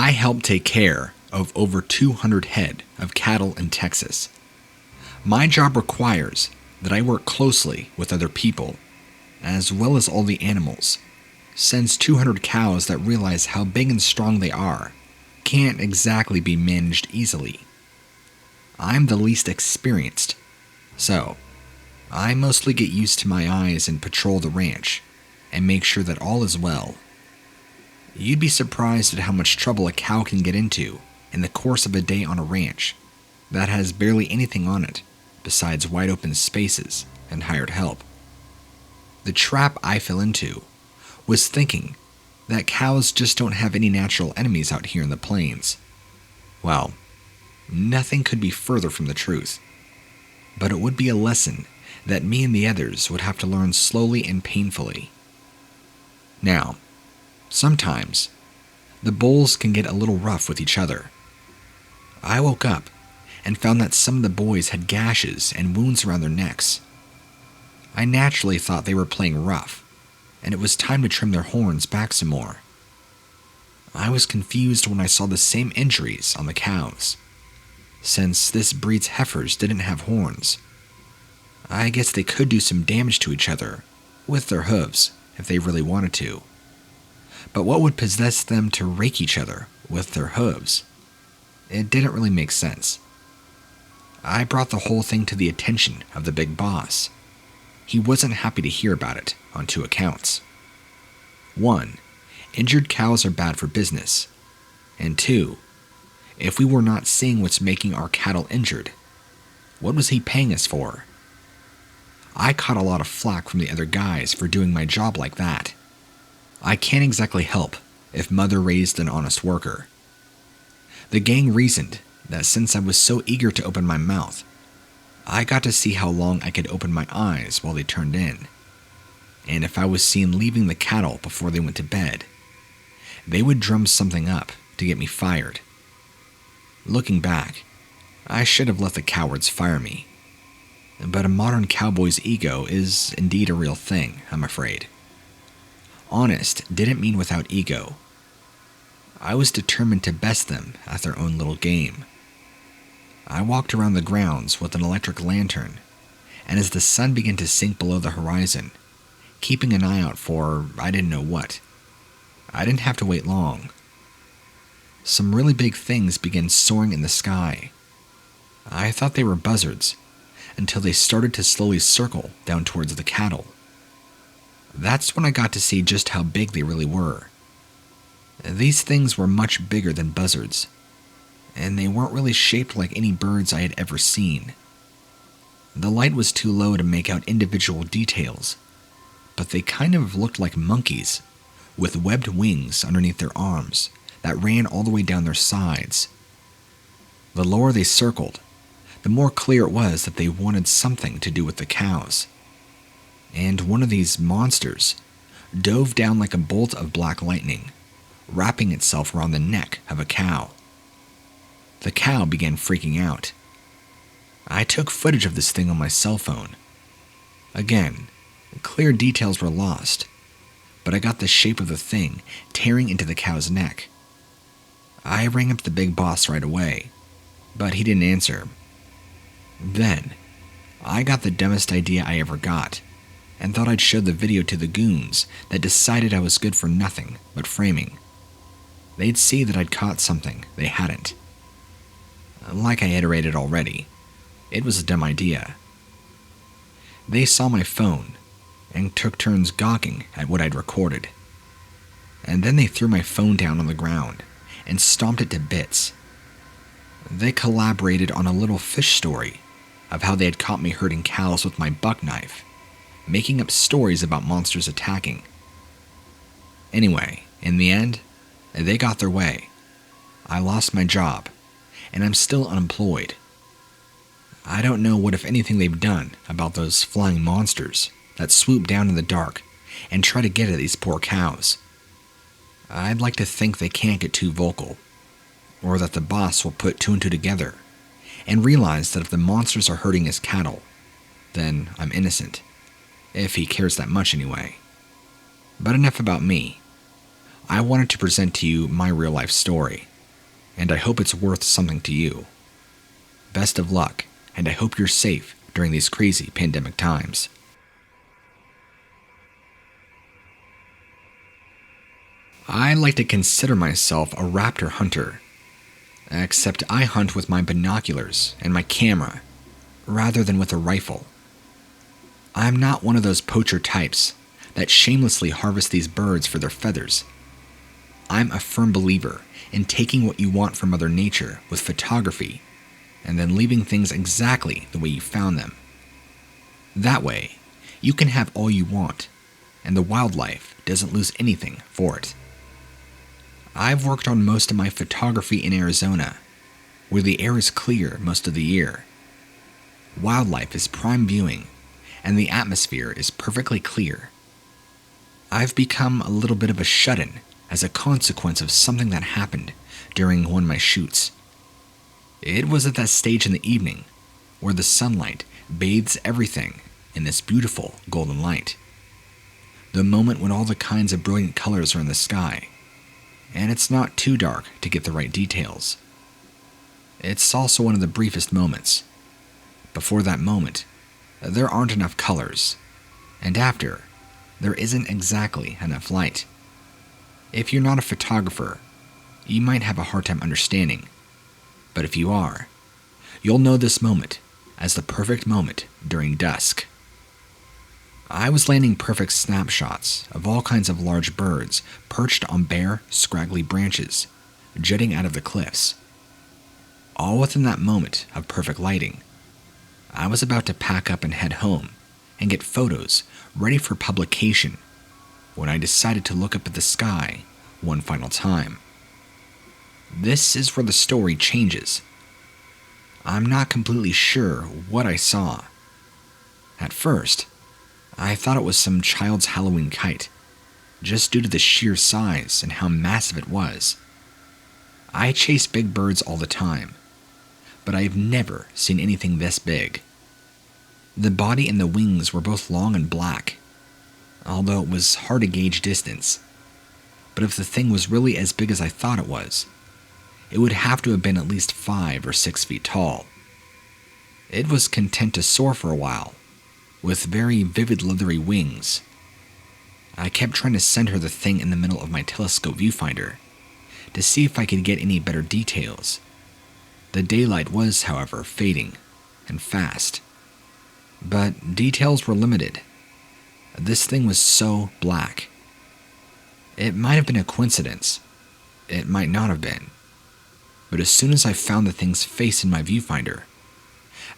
I help take care of over 200 head of cattle in Texas. My job requires that I work closely with other people, as well as all the animals, since 200 cows that realize how big and strong they are can't exactly be managed easily. I'm the least experienced, so I mostly get used to my eyes and patrol the ranch and make sure that all is well. You'd be surprised at how much trouble a cow can get into in the course of a day on a ranch that has barely anything on it besides wide open spaces and hired help. The trap I fell into was thinking that cows just don't have any natural enemies out here in the plains. Well, nothing could be further from the truth, but it would be a lesson that me and the others would have to learn slowly and painfully. Now, sometimes the bulls can get a little rough with each other. I woke up and found that some of the boys had gashes and wounds around their necks. I naturally thought they were playing rough, and it was time to trim their horns back some more. I was confused when I saw the same injuries on the cows, since this breed's heifers didn't have horns. I guess they could do some damage to each other with their hooves if they really wanted to. But what would possess them to rake each other with their hooves? It didn't really make sense. I brought the whole thing to the attention of the big boss. He wasn't happy to hear about it on 2 accounts. 1, injured cows are bad for business. And 2, if we were not seeing what's making our cattle injured, what was he paying us for? I caught a lot of flack from the other guys for doing my job like that. I can't exactly help if Mother raised an honest worker. The gang reasoned that since I was so eager to open my mouth, I got to see how long I could open my eyes while they turned in. And if I was seen leaving the cattle before they went to bed, they would drum something up to get me fired. Looking back, I should have let the cowards fire me. But a modern cowboy's ego is indeed a real thing, I'm afraid. Honest didn't mean without ego. I was determined to best them at their own little game. I walked around the grounds with an electric lantern, and as the sun began to sink below the horizon, keeping an eye out for I didn't know what, I didn't have to wait long. Some really big things began soaring in the sky. I thought they were buzzards, until they started to slowly circle down towards the cattle. That's when I got to see just how big they really were. These things were much bigger than buzzards, and they weren't really shaped like any birds I had ever seen. The light was too low to make out individual details, but they kind of looked like monkeys, with webbed wings underneath their arms that ran all the way down their sides. The lower they circled, the more clear it was that they wanted something to do with the cows. And one of these monsters dove down like a bolt of black lightning, wrapping itself around the neck of a cow. The cow began freaking out. I took footage of this thing on my cell phone. Again, clear details were lost, but I got the shape of the thing tearing into the cow's neck. I rang up the big boss right away, but he didn't answer. Then, I got the dumbest idea I ever got, and thought I'd show the video to the goons that decided I was good for nothing but framing. They'd see that I'd caught something they hadn't. Like I iterated already, it was a dumb idea. They saw my phone and took turns gawking at what I'd recorded. And then they threw my phone down on the ground and stomped it to bits. They collaborated on a little fish story of how they had caught me herding cows with my buck knife, making up stories about monsters attacking. Anyway, in the end, they got their way. I lost my job, and I'm still unemployed. I don't know what, if anything, they've done about those flying monsters that swoop down in the dark and try to get at these poor cows. I'd like to think they can't get too vocal, or that the boss will put 2 and 2 together and realize that if the monsters are hurting his cattle, then I'm innocent, if he cares that much anyway. But enough about me. I wanted to present to you my real-life story, and I hope it's worth something to you. Best of luck, and I hope you're safe during these crazy pandemic times. I like to consider myself a raptor hunter, except I hunt with my binoculars and my camera, rather than with a rifle. I'm not one of those poacher types that shamelessly harvest these birds for their feathers. I'm a firm believer in taking what you want from Mother Nature with photography and then leaving things exactly the way you found them. That way, you can have all you want, and the wildlife doesn't lose anything for it. I've worked on most of my photography in Arizona, where the air is clear most of the year. Wildlife is prime viewing, and the atmosphere is perfectly clear. I've become a little bit of a shut-in as a consequence of something that happened during one of my shoots. It was at that stage in the evening where the sunlight bathes everything in this beautiful golden light. The moment when all the kinds of brilliant colors are in the sky, and it's not too dark to get the right details. It's also one of the briefest moments. Before that moment, there aren't enough colors, and after, there isn't exactly enough light. If you're not a photographer, you might have a hard time understanding, but if you are, you'll know this moment as the perfect moment during dusk. I was landing perfect snapshots of all kinds of large birds perched on bare, scraggly branches, jutting out of the cliffs. All within that moment of perfect lighting. I was about to pack up and head home and get photos ready for publication when I decided to look up at the sky one final time. This is where the story changes. I'm not completely sure what I saw. At first, I thought it was some child's Halloween kite, just due to the sheer size and how massive it was. I chase big birds all the time, but I've never seen anything this big. The body and the wings were both long and black, although it was hard to gauge distance. But if the thing was really as big as I thought it was, it would have to have been at least 5 or 6 feet tall. It was content to soar for a while, with very vivid leathery wings. I kept trying to center the thing in the middle of my telescope viewfinder to see if I could get any better details. The daylight was, however, fading and fast, but details were limited. This thing was so black. It might have been a coincidence. It might not have been. But as soon as I found the thing's face in my viewfinder,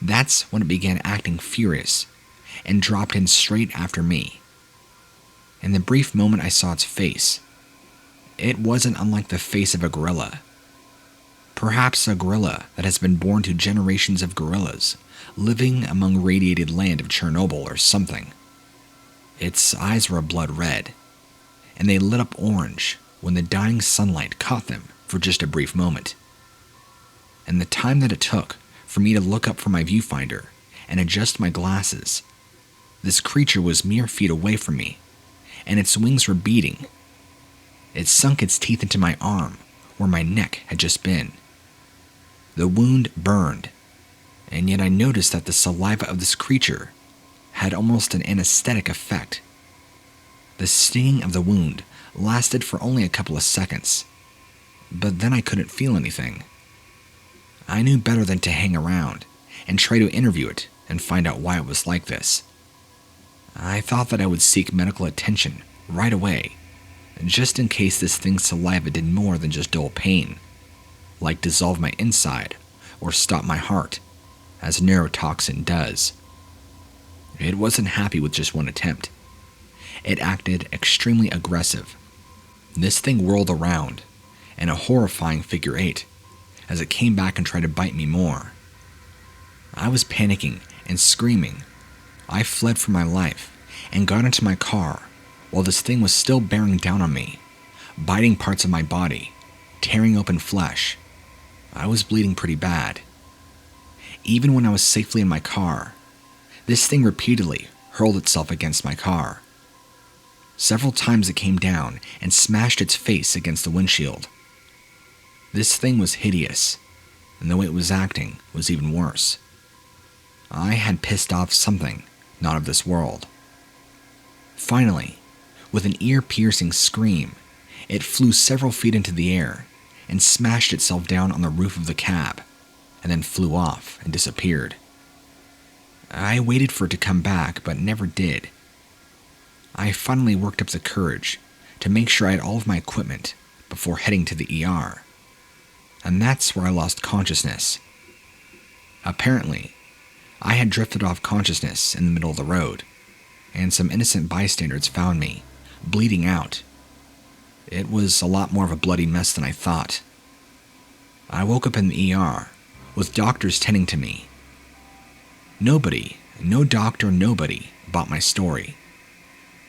that's when it began acting furious and dropped in straight after me. In the brief moment I saw its face, it wasn't unlike the face of a gorilla. Perhaps a gorilla that has been born to generations of gorillas living among radiated land of Chernobyl or something. Its eyes were a blood red, and they lit up orange when the dying sunlight caught them for just a brief moment. And the time that it took for me to look up from my viewfinder and adjust my glasses, this creature was mere feet away from me, and its wings were beating. It sunk its teeth into my arm, where my neck had just been. The wound burned, and yet I noticed that the saliva of this creature had almost an anesthetic effect. The stinging of the wound lasted for only a couple of seconds, but then I couldn't feel anything. I knew better than to hang around and try to interview it and find out why it was like this. I thought that I would seek medical attention right away, just in case this thing's saliva did more than just dull pain, like dissolve my inside or stop my heart, as neurotoxin does. It wasn't happy with just one attempt. It acted extremely aggressive. This thing whirled around in a horrifying figure 8 as it came back and tried to bite me more. I was panicking and screaming. I fled for my life and got into my car while this thing was still bearing down on me, biting parts of my body, tearing open flesh. I was bleeding pretty bad. Even when I was safely in my car, this thing repeatedly hurled itself against my car. Several times it came down and smashed its face against the windshield. This thing was hideous, and the way it was acting was even worse. I had pissed off something not of this world. Finally, with an ear-piercing scream, it flew several feet into the air and smashed itself down on the roof of the cab, and then flew off and disappeared. I waited for it to come back, but never did. I finally worked up the courage to make sure I had all of my equipment before heading to the ER, and that's where I lost consciousness. Apparently, I had drifted off consciousness in the middle of the road, and some innocent bystanders found me, bleeding out. It was a lot more of a bloody mess than I thought. I woke up in the ER, with doctors tending to me. Nobody, no doctor, nobody, bought my story.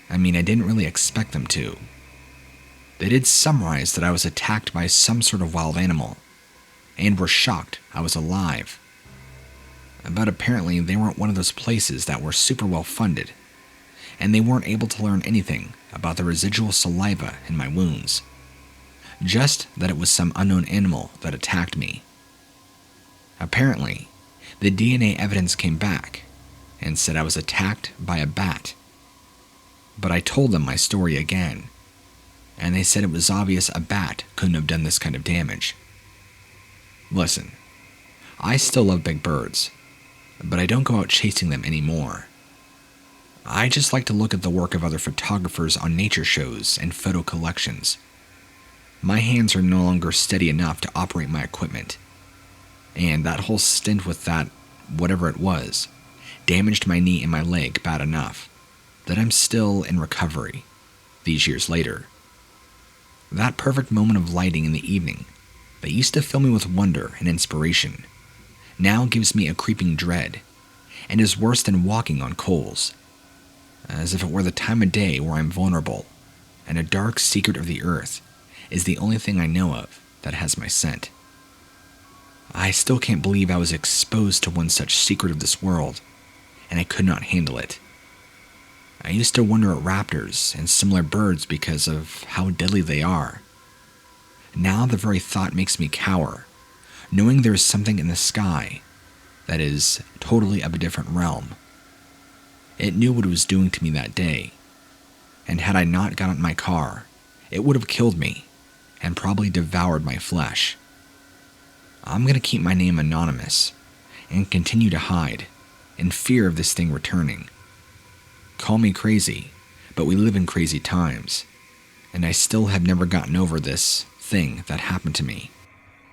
I mean, I didn't really expect them to. They did summarize that I was attacked by some sort of wild animal, and were shocked I was alive. But apparently they weren't one of those places that were super well funded, and they weren't able to learn anything about the residual saliva in my wounds. Just that it was some unknown animal that attacked me. Apparently, the DNA evidence came back and said I was attacked by a bat. But I told them my story again, and they said it was obvious a bat couldn't have done this kind of damage. Listen, I still love big birds, but I don't go out chasing them anymore. I just like to look at the work of other photographers on nature shows and photo collections. My hands are no longer steady enough to operate my equipment, and that whole stint with that, whatever it was, damaged my knee and my leg bad enough that I'm still in recovery, these years later. That perfect moment of lighting in the evening that used to fill me with wonder and inspiration now gives me a creeping dread, and is worse than walking on coals, as if it were the time of day where I'm vulnerable, and a dark secret of the earth is the only thing I know of that has my scent. I still can't believe I was exposed to one such secret of this world, and I could not handle it. I used to wonder at raptors and similar birds because of how deadly they are. Now the very thought makes me cower, knowing there is something in the sky that is totally of a different realm. It knew what it was doing to me that day, and had I not gotten in my car, it would have killed me and probably devoured my flesh. I'm going to keep my name anonymous and continue to hide in fear of this thing returning. Call me crazy, but we live in crazy times, and I still have never gotten over this thing that happened to me.